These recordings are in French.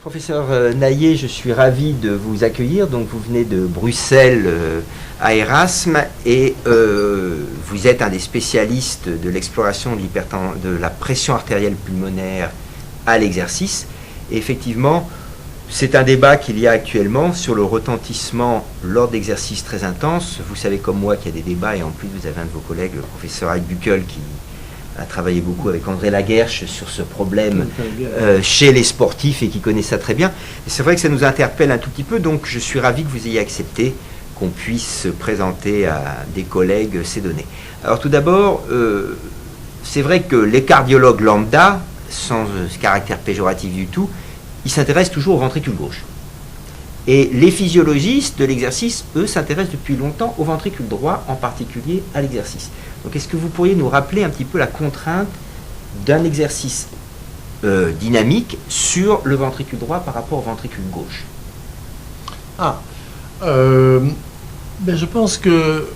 Professeur Naillet, je suis ravi de vous accueillir. Donc, vous venez de Bruxelles à Erasme et vous êtes un des spécialistes de l'exploration de la pression artérielle pulmonaire à l'exercice. Et effectivement, c'est un débat qu'il y a actuellement sur le retentissement lors d'exercices très intenses. Vous savez comme moi qu'il y a des débats et en plus vous avez un de vos collègues, le professeur Heidbuckel, qui a travaillé beaucoup avec André Laguerche sur ce problème chez les sportifs et qui connaît ça très bien. Et c'est vrai que ça nous interpelle un tout petit peu, donc je suis ravi que vous ayez accepté qu'on puisse présenter à des collègues ces données. Alors tout d'abord, c'est vrai que les cardiologues lambda, sans caractère péjoratif du tout, ils s'intéressent toujours au ventricule gauche. Et les physiologistes de l'exercice, eux, s'intéressent depuis longtemps au ventricule droit, en particulier à l'exercice. Donc est-ce que vous pourriez nous rappeler un petit peu la contrainte d'un exercice dynamique sur le ventricule droit par rapport au ventricule gauche? Je pense que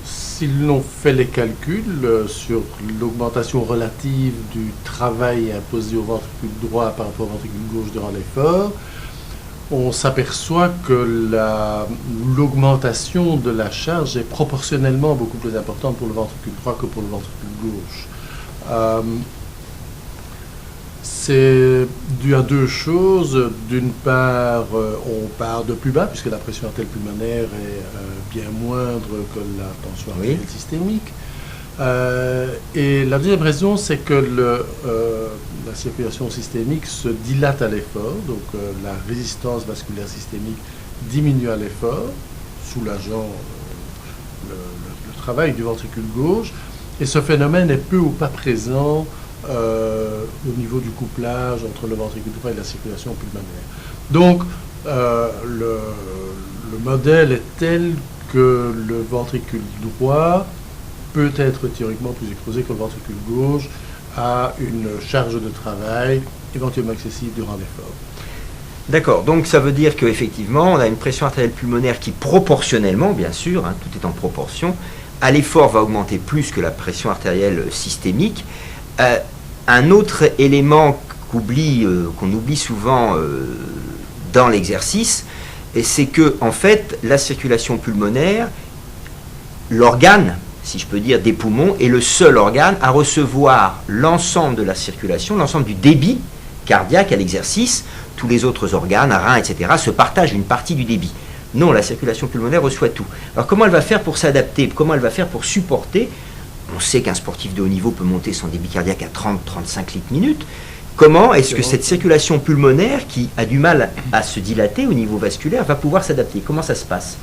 si l'on fait les calculs sur l'augmentation relative du travail imposé au ventricule droit par rapport au ventricule gauche durant l'effort, on s'aperçoit que l'augmentation de la charge est proportionnellement beaucoup plus importante pour le ventricule droit que pour le ventricule gauche. C'est dû à deux choses. D'une part, on part de plus bas, puisque la pression artérielle pulmonaire est bien moindre que la tension artérielle systémique. Et la deuxième raison, c'est que la circulation systémique se dilate à l'effort, donc la résistance vasculaire systémique diminue à l'effort, soulageant le travail du ventricule gauche, et ce phénomène est peu ou pas présent au niveau du couplage entre le ventricule droit et la circulation pulmonaire. Donc, le modèle est tel que le ventricule droit peut être théoriquement plus exposé que le ventricule gauche à une charge de travail éventuellement excessive durant l'effort. D'accord, donc ça veut dire qu'effectivement, on a une pression artérielle pulmonaire qui proportionnellement, bien sûr, tout est en proportion, à l'effort va augmenter plus que la pression artérielle systémique. Un autre élément qu'on oublie souvent dans l'exercice, c'est que en fait, la circulation pulmonaire, l'organe, si je peux dire, des poumons, est le seul organe à recevoir l'ensemble de la circulation, l'ensemble du débit cardiaque à l'exercice. Tous les autres organes, reins, etc., se partagent une partie du débit. Non, la circulation pulmonaire reçoit tout. Alors comment elle va faire pour s'adapter? Comment elle va faire pour supporter? On sait qu'un sportif de haut niveau peut monter son débit cardiaque à 30-35 litres minute. Comment est-ce que cette circulation pulmonaire, qui a du mal à se dilater au niveau vasculaire, va pouvoir s'adapter? Comment ça se passe?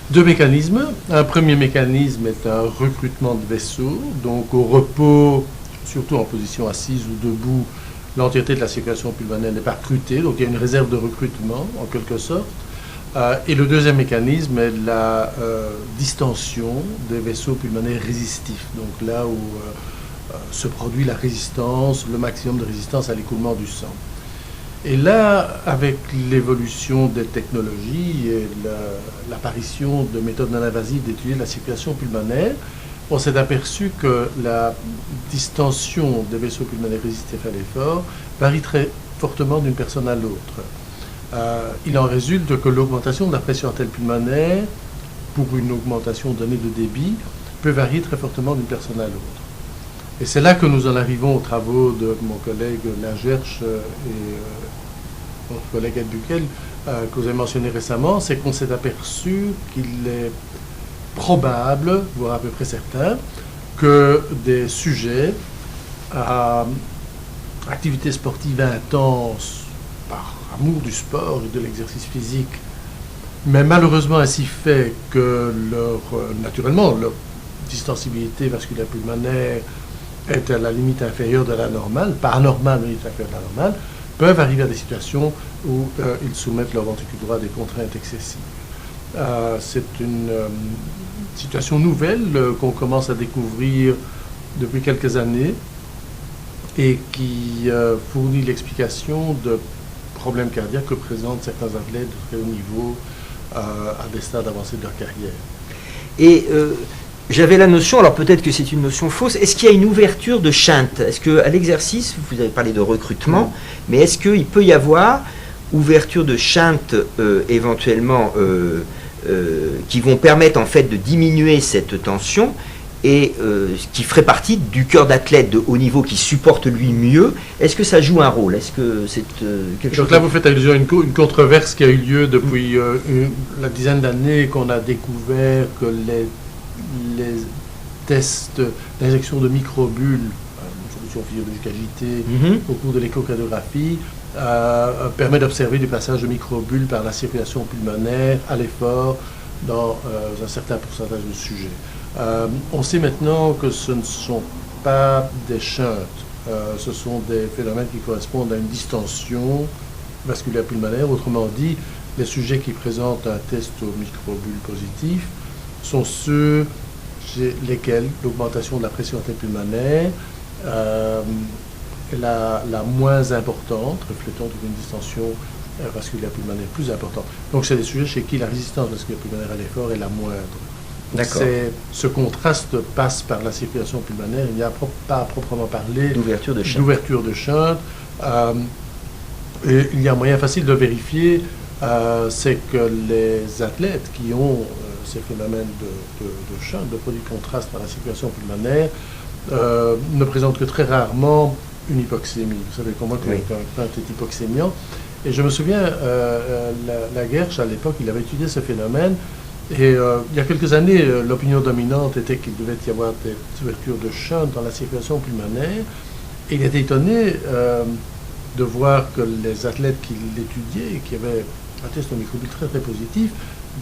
Deux mécanismes. Un premier mécanisme est un recrutement de vaisseaux. Donc au repos, surtout en position assise ou debout, l'entièreté de la circulation pulmonaire n'est pas recrutée. Donc il y a une réserve de recrutement en quelque sorte. Et le deuxième mécanisme est la distension des vaisseaux pulmonaires résistifs. Donc là où se produit la résistance, le maximum de résistance à l'écoulement du sang. Et là, avec l'évolution des technologies et l'apparition de méthodes non invasives d'étudier la circulation pulmonaire, on s'est aperçu que la distension des vaisseaux pulmonaires résistifs à l'effort varie très fortement d'une personne à l'autre. Il en résulte que l'augmentation de la pression artérielle pulmonaire, pour une augmentation donnée de débit, peut varier très fortement d'une personne à l'autre. Et c'est là que nous en arrivons aux travaux de mon collègue Laguerche et mon collègue Heidbuckel, que vous avez mentionné récemment, c'est qu'on s'est aperçu qu'il est probable, voire à peu près certain, que des sujets à activité sportive intense, par amour du sport et de l'exercice physique, mais malheureusement ainsi fait que naturellement, leur distensibilité vasculaire pulmonaire est à la limite inférieure de la normale, pas anormale, mais limite inférieure de la normale, peuvent arriver à des situations où ils soumettent leur ventricule droit à des contraintes excessives. C'est une situation nouvelle qu'on commence à découvrir depuis quelques années et qui fournit l'explication de problèmes cardiaques que présentent certains athlètes de très haut niveau à des stades avancés de leur carrière. Et j'avais la notion, alors peut-être que c'est une notion fausse, est-ce qu'il y a une ouverture de shunt? Est-ce qu'à l'exercice, vous avez parlé de recrutement, mais est-ce qu'il peut y avoir ouverture de shunt éventuellement qui vont permettre en fait de diminuer cette tension et qui ferait partie du cœur d'athlète de haut niveau qui supporte lui mieux? Est-ce que ça joue un rôle? Est-ce que c'est quelque chose? Donc là, vous faites allusion à une controverse qui a eu lieu depuis la dizaine d'années qu'on a découvert que les tests d'injection de microbules, une solution physiologique agitée, au cours de l'échocardiographie, permet d'observer du passage de microbules par la circulation pulmonaire à l'effort dans un certain pourcentage de sujets. On sait maintenant que ce ne sont pas des shunts, ce sont des phénomènes qui correspondent à une distension vasculaire pulmonaire. Autrement dit, les sujets qui présentent un test aux microbules positif sont ceux chez lesquels l'augmentation de la pression artérielle pulmonaire est la moins importante, reflétant une distension vasculaire pulmonaire plus importante. Donc, c'est des sujets chez qui la résistance vasculaire pulmonaire à l'effort est la moindre. Ce contraste passe par la circulation pulmonaire. Il n'y a pas à proprement parler d'ouverture de shunt. Et il y a un moyen facile de vérifier, c'est que les athlètes qui ont ces phénomènes de shunt, de produit de contraste par la circulation pulmonaire, ne présentent que très rarement une hypoxémie. Vous savez comment que un est hypoxémiant. Et je me souviens, la Gersh, à l'époque, il avait étudié ce phénomène. Et il y a quelques années, l'opinion dominante était qu'il devait y avoir des ouvertures de shunt dans la circulation pulmonaire. Et il était étonné de voir que les athlètes qui l'étudiaient, qui avaient un test au microbule très très positif,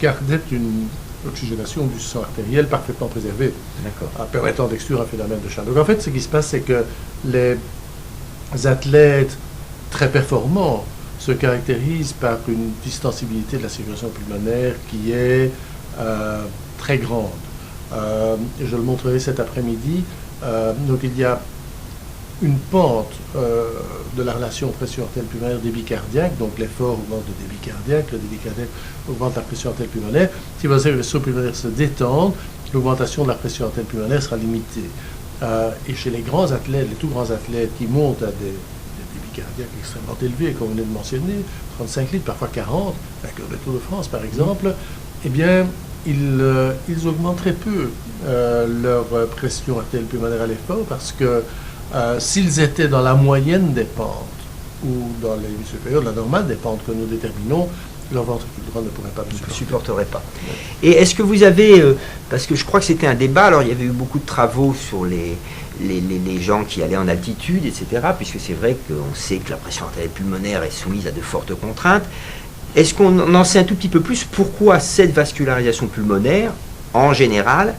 gardaient une oxygénation du sang artériel parfaitement préservée, permettant d'exclure un phénomène de shunt. Donc en fait, ce qui se passe, c'est que les athlètes très performants se caractérisent par une distensibilité de la circulation pulmonaire qui est très grande. Je le montrerai cet après-midi. Donc il y a une pente de la relation pression artérielle pulmonaire débit cardiaque, donc l'effort augmente le débit cardiaque, le débit cardiaque augmente la pression artérielle pulmonaire. Si les vaisseaux pulmonaires se détendent, l'augmentation de la pression artérielle pulmonaire sera limitée. Et chez les grands athlètes, les tout grands athlètes qui montent à des débits cardiaques extrêmement élevés, comme on vient de mentionner, 35 litres, parfois 40, vainqueur de Tour de France par exemple, eh bien, ils augmentent très peu leur pression artérielle pulmonaire à l'effort parce que s'ils étaient dans la moyenne des pentes ou dans les limites supérieures de la normale des pentes que nous déterminons, leur ventricule droit ne pourrait pas le supporterait pas. Et est-ce que vous avez, parce que je crois que c'était un débat, alors il y avait eu beaucoup de travaux sur les gens qui allaient en altitude, etc., puisque c'est vrai qu'on sait que la pression artérielle pulmonaire est soumise à de fortes contraintes. Est-ce qu'on en sait un tout petit peu plus pourquoi cette vascularisation pulmonaire, en général,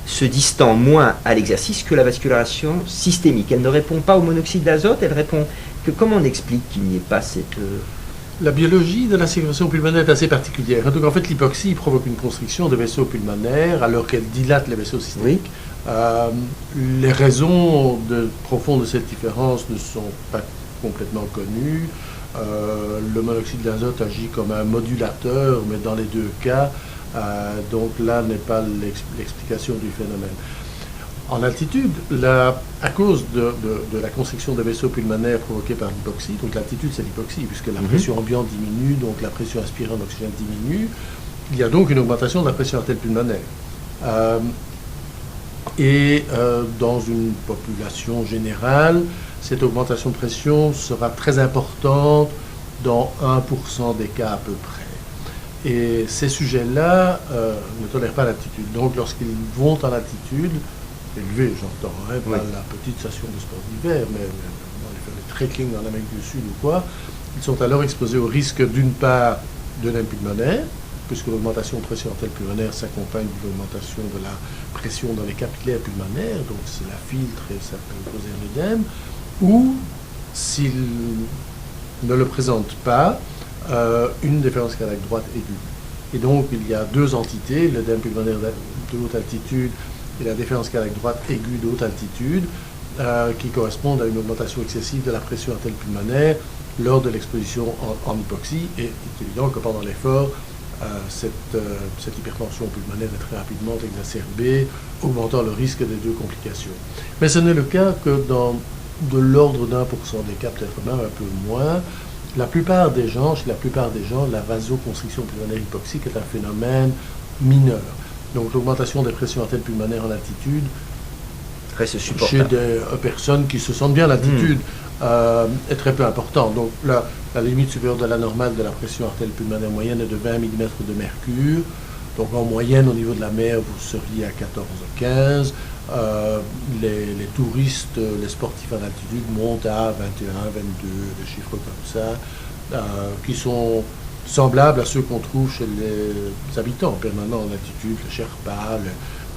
se distend moins à l'exercice que la vascularisation systémique? Elle ne répond pas au monoxyde d'azote, elle répond que comment on explique qu'il n'y ait pas cette... La biologie de la circulation pulmonaire est assez particulière. Donc en fait, l'hypoxie provoque une constriction des vaisseaux pulmonaires alors qu'elle dilate les vaisseaux systémiques. Les raisons profondes de cette différence ne sont pas complètement connues. Le monoxyde d'azote agit comme un modulateur, mais dans les deux cas, donc là n'est pas l'explication du phénomène. En altitude, à cause de la constriction des vaisseaux pulmonaires provoquée par l'hypoxie, donc l'altitude c'est l'hypoxie, puisque la pression ambiante diminue, donc la pression inspirée en oxygène diminue, il y a donc une augmentation de la pression artérielle pulmonaire. Dans une population générale, cette augmentation de pression sera très importante dans 1% des cas à peu près. Et ces sujets-là ne tolèrent pas l'altitude. Donc lorsqu'ils vont en altitude, élevée, j'entends, pas la petite station de sport d'hiver, mais dans les trekking en Amérique du Sud ou quoi, ils sont alors exposés au risque d'une part d'œdème pulmonaire, puisque l'augmentation de pression artérielle pulmonaire s'accompagne de l'augmentation de la pression dans les capillaires pulmonaires, donc cela filtre et ça peut causer un œdème, ou s'ils ne le présentent pas, une déférence cardiaque droite aiguë. Et donc il y a deux entités, l'œdème pulmonaire de haute altitude et la déférence cardiaque droite aiguë de haute altitude, qui correspondent à une augmentation excessive de la pression artérielle pulmonaire lors de l'exposition en hypoxie. Et il est évident que pendant l'effort, cette hypertension pulmonaire est très rapidement exacerbée, augmentant le risque des deux complications. Mais ce n'est le cas que dans de l'ordre d'1% des cas, peut-être même un peu moins. Chez la plupart des gens, la vasoconstriction pulmonaire hypoxique est un phénomène mineur. Donc l'augmentation des pressions artérielles pulmonaires en altitude, reste chez supportable. des personnes qui se sentent bien à l'altitude, est très peu important. Donc la limite supérieure de la normale de la pression artérielle pulmonaire moyenne est de 20 mm de mercure. Donc en moyenne, au niveau de la mer, vous seriez à 14-15. Les touristes, les sportifs en altitude montent à 21, 22, des chiffres comme ça, qui sont semblables à ceux qu'on trouve chez les habitants permanents en altitude, les Sherpas,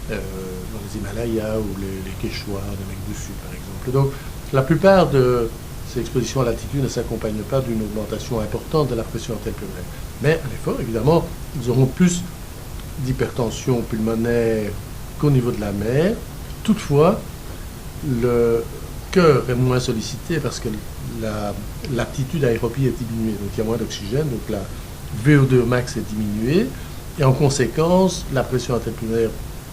dans les Himalayas ou les Quechua d'Amérique du Sud, par exemple. Donc la plupart de ces expositions à l'altitude ne s'accompagnent pas d'une augmentation importante de la pression artérielle pulmonaire. Mais à l'effort, évidemment, ils auront plus d'hypertension pulmonaire qu'au niveau de la mer. Toutefois, le cœur est moins sollicité parce que l'aptitude aérobie est diminuée, donc il y a moins d'oxygène, donc la VO2 max est diminuée, et en conséquence, la pression artérielle pulmonaire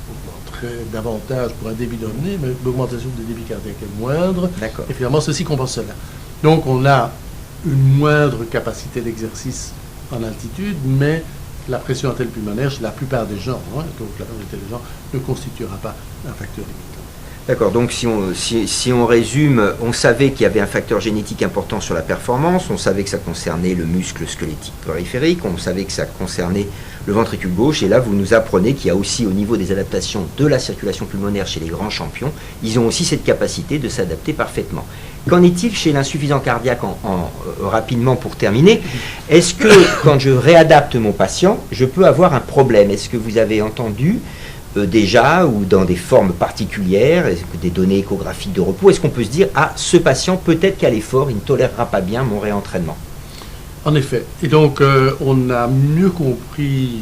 augmenterait davantage pour un débit donné, mais l'augmentation des débits cardiaques est moindre, D'accord. et finalement, ceci compense cela. Donc, on a une moindre capacité d'exercice en altitude, mais la pression artérielle pulmonaire, chez la plupart des gens, donc la majorité des gens, ne constituera pas un facteur limitant. D'accord, donc si on résume, on savait qu'il y avait un facteur génétique important sur la performance, on savait que ça concernait le muscle squelettique périphérique, on savait que ça concernait le ventricule gauche, et là vous nous apprenez qu'il y a aussi au niveau des adaptations de la circulation pulmonaire chez les grands champions, ils ont aussi cette capacité de s'adapter parfaitement. Qu'en est-il chez l'insuffisant cardiaque rapidement pour terminer? Est-ce que quand je réadapte mon patient, je peux avoir un problème? Est-ce que vous avez entendu déjà, ou dans des formes particulières, des données échographiques de repos, est-ce qu'on peut se dire, ah, ce patient, peut-être qu'à l'effort, il ne tolérera pas bien mon réentraînement? En effet. Et donc, on a mieux compris,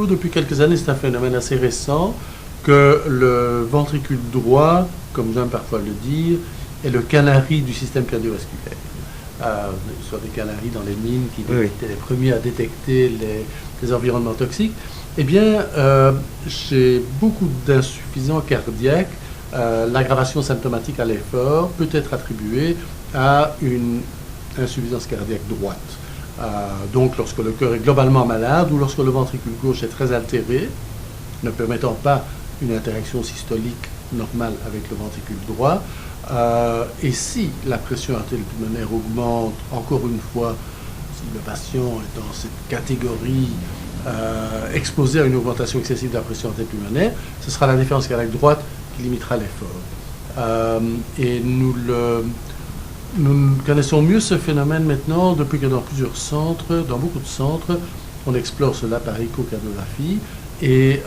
depuis quelques années, c'est un phénomène assez récent, que le ventricule droit, comme j'aime parfois le dire, est le canari du système cardiovasculaire. Soit des canaris dans les mines qui étaient les premiers à détecter les environnements toxiques. Eh bien, chez beaucoup d'insuffisants cardiaques, l'aggravation symptomatique à l'effort peut être attribuée à une insuffisance cardiaque droite. Donc, lorsque le cœur est globalement malade ou lorsque le ventricule gauche est très altéré, ne permettant pas une interaction systolique normale avec le ventricule droit, et si la pression artérielle pulmonaire augmente, encore une fois, si le patient est dans cette catégorie exposé à une augmentation excessive de la pression artérielle pulmonaire, ce sera la déférence cardiaque droite qui limitera l'effort. Et nous connaissons mieux ce phénomène maintenant depuis que dans beaucoup de centres, on explore cela par échocardiographie et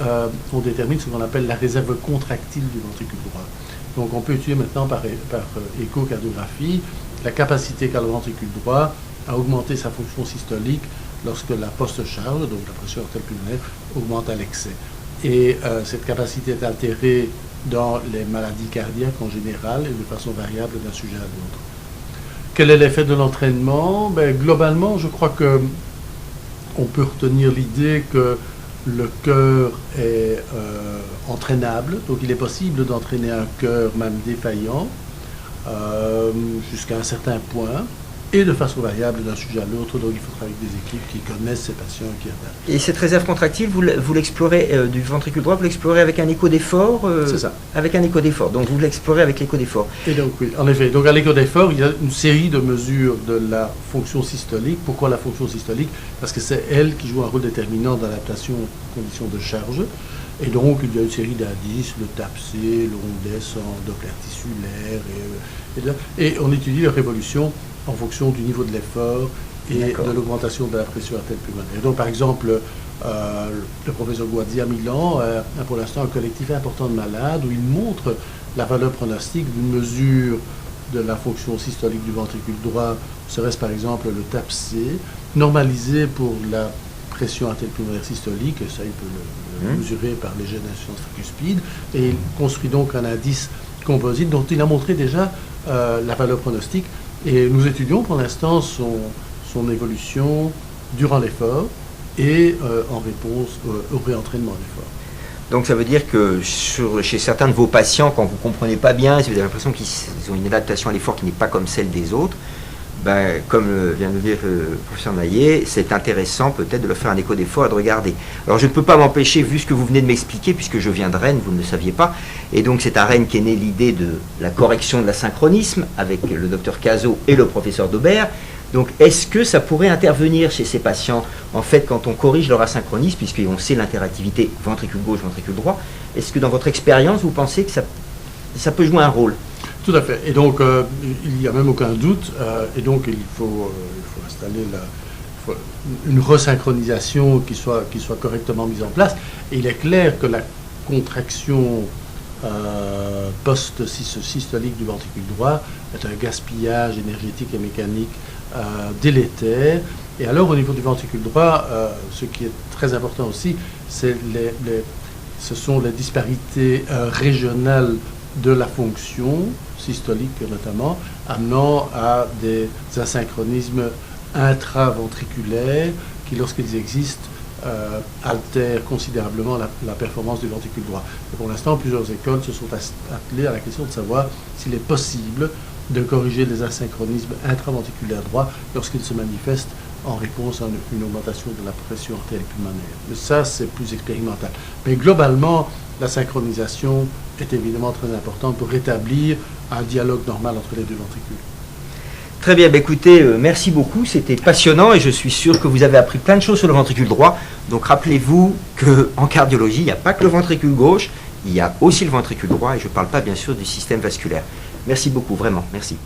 on détermine ce qu'on appelle la réserve contractile du ventricule droit. Donc on peut étudier maintenant par échocardiographie la capacité qu'a le ventricule droit à augmenter sa fonction systolique lorsque la post-charge, donc la pression artérielle pulmonaire, augmente à l'excès. Et cette capacité est altérée dans les maladies cardiaques en général et de façon variable d'un sujet à l'autre. Quel est l'effet de l'entraînement? Globalement, je crois qu'on peut retenir l'idée que le cœur est entraînable, donc il est possible d'entraîner un cœur même défaillant jusqu'à un certain point, et de façon variable d'un sujet à l'autre, donc il faut travailler avec des équipes qui connaissent ces patients et qui adaptent. Et cette réserve contractile, vous l'explorez du ventricule droit, vous l'explorez avec un écho d'effort C'est ça. Avec un écho d'effort, donc vous l'explorez avec l'écho d'effort. Et donc oui, en effet, donc à l'écho d'effort, il y a une série de mesures de la fonction systolique. Pourquoi la fonction systolique? Parce que c'est elle qui joue un rôle déterminant d'adaptation aux conditions de charge. Et donc, il y a une série d'indices, le TAPC, l'ondes en Doppler tissulaire, et on étudie leur évolution en fonction du niveau de l'effort et de l'augmentation de la pression artérielle pulmonaire. Donc, par exemple, le professeur Guadi à Milan a pour l'instant un collectif important de malades où il montre la valeur pronostique d'une mesure de la fonction systolique du ventricule droit, serait-ce par exemple le TAPC, normalisé pour la pression artérielle pulmonaire systolique, et ça il peut le mesurer par les jets d'insuffisance tricuspide, et il construit donc un indice composite dont il a montré déjà la valeur pronostique, et nous étudions pour l'instant son évolution durant l'effort, et en réponse au réentraînement à l'effort. Donc ça veut dire que chez certains de vos patients, quand vous ne comprenez pas bien, si vous avez l'impression qu'ils ont une adaptation à l'effort qui n'est pas comme celle des autres, ben, comme vient de le dire le professeur Maillet, c'est intéressant peut-être de leur faire un écho d'effort et de regarder. Alors je ne peux pas m'empêcher, vu ce que vous venez de m'expliquer, puisque je viens de Rennes, vous ne le saviez pas, et donc c'est à Rennes qu'est née l'idée de la correction de l'asynchronisme avec le docteur Cazot et le professeur Daubert. Donc est-ce que ça pourrait intervenir chez ces patients, en fait, quand on corrige leur asynchronisme, puisqu'on sait l'interactivité ventricule gauche, ventricule droit, est-ce que dans votre expérience, vous pensez que ça peut jouer un rôle? Tout à fait. Et donc, il n'y a même aucun doute. Et donc, il faut installer une resynchronisation qui soit correctement mise en place. Et il est clair que la contraction post-systolique du ventricule droit est un gaspillage énergétique et mécanique délétère. Et alors, au niveau du ventricule droit, ce qui est très important aussi, ce sont les disparités régionales de la fonction systolique notamment, amenant à des asynchronismes intraventriculaires qui, lorsqu'ils existent, altèrent considérablement la performance du ventricule droit. Et pour l'instant, plusieurs écoles se sont attelées à la question de savoir s'il est possible de corriger les asynchronismes intraventriculaires droits lorsqu'ils se manifestent en réponse à une augmentation de la pression artérielle pulmonaire. Mais ça, c'est plus expérimental. Mais globalement, la synchronisation est évidemment très importante pour rétablir un dialogue normal entre les deux ventricules. Très bien, écoutez, merci beaucoup, c'était passionnant et je suis sûr que vous avez appris plein de choses sur le ventricule droit. Donc rappelez-vous qu'en cardiologie, il n'y a pas que le ventricule gauche, il y a aussi le ventricule droit et je ne parle pas bien sûr du système vasculaire. Merci beaucoup, vraiment, merci.